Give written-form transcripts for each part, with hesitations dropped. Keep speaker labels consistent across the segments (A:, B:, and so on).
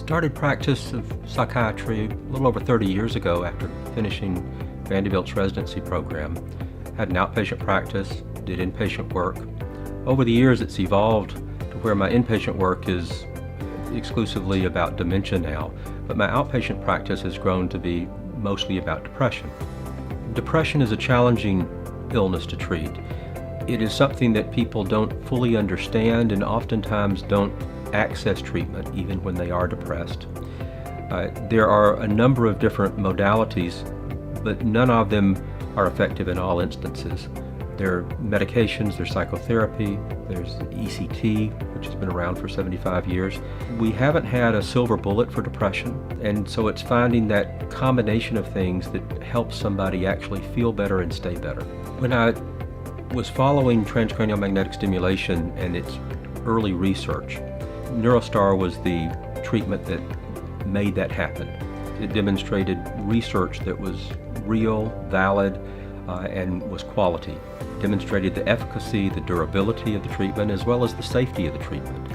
A: started practice of psychiatry a little over 30 years ago after finishing Vanderbilt's residency program. Had an outpatient practice, did inpatient work. Over the years it's evolved to where my inpatient work is exclusively about dementia now, but my outpatient practice has grown to be mostly about depression. Depression is a challenging illness to treat. It is something that people don't fully understand and oftentimes don't access treatment even when they are depressed. There are a number of different modalities, but none of them are effective in all instances. There are medications, there's psychotherapy, there's ECT, which has been around for 75 years. We haven't had a silver bullet for depression, and so it's finding that combination of things that helps somebody actually feel better and stay better. When I was following transcranial magnetic stimulation and its early research, NeuroStar was the treatment that made that happen. It demonstrated research that was real, valid, and was quality. Demonstrated the efficacy, the durability of the treatment, as well as the safety of the treatment.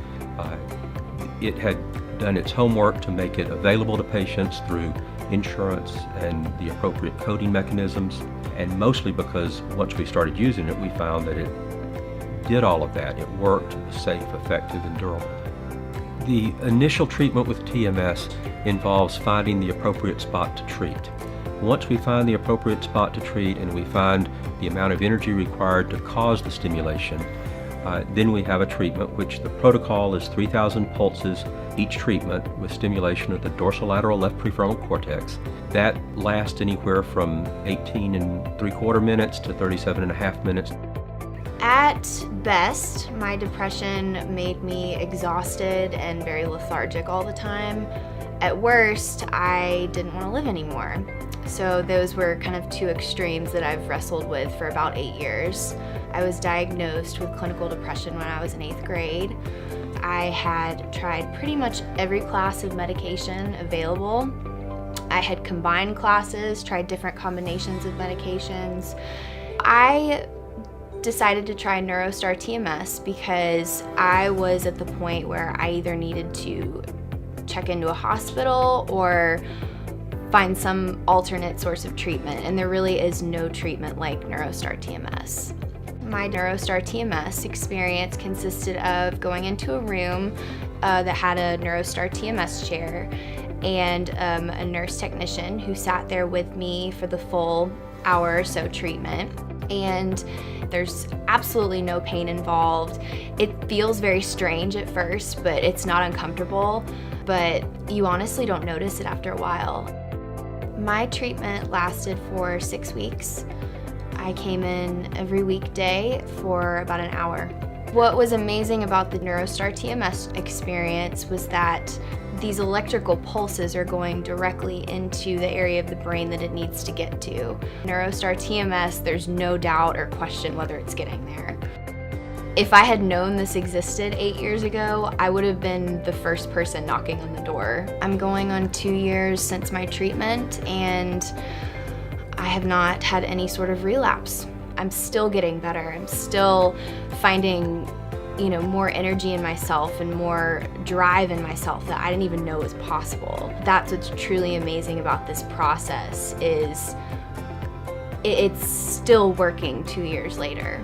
A: It had done its homework to make it available to patients through insurance and the appropriate coding mechanisms, and mostly because once we started using it, we found that it did all of that. It worked, it was safe, effective, and durable. The initial treatment with TMS involves finding the appropriate spot to treat. Once we find the appropriate spot to treat and we find the amount of energy required to cause the stimulation, then we have a treatment which the protocol is 3,000 pulses each treatment with stimulation of the dorsolateral left prefrontal cortex. That lasts anywhere from 18 3/4 minutes to 37.5 minutes.
B: At best, my depression made me exhausted and very lethargic all the time. At worst, I didn't want to live anymore. So those were kind of two extremes that I've wrestled with for about 8 years. I was diagnosed with clinical depression when I was in 8th grade. I had tried pretty much every class of medication available. I had combined classes, tried different combinations of medications. I decided to try NeuroStar TMS because I was at the point where I either needed to check into a hospital or find some alternate source of treatment, and there really is no treatment like NeuroStar TMS. My NeuroStar TMS experience consisted of going into a room that had a NeuroStar TMS chair and a nurse technician who sat there with me for the full hour or so treatment. And there's absolutely no pain involved. It feels very strange at first, but it's not uncomfortable, but you honestly don't notice it after a while. My treatment lasted for 6 weeks. I came in every weekday for about an hour. What was amazing about the NeuroStar TMS experience was that these electrical pulses are going directly into the area of the brain that it needs to get to. NeuroStar TMS, there's no doubt or question whether it's getting there. If I had known this existed 8 years ago, I would have been the first person knocking on the door. I'm going on 2 years since my treatment, and I have not had any sort of relapse. I'm still getting better. I'm still finding, more energy in myself and more drive in myself that I didn't even know was possible. That's what's truly amazing about this process is it's still working 2 years later.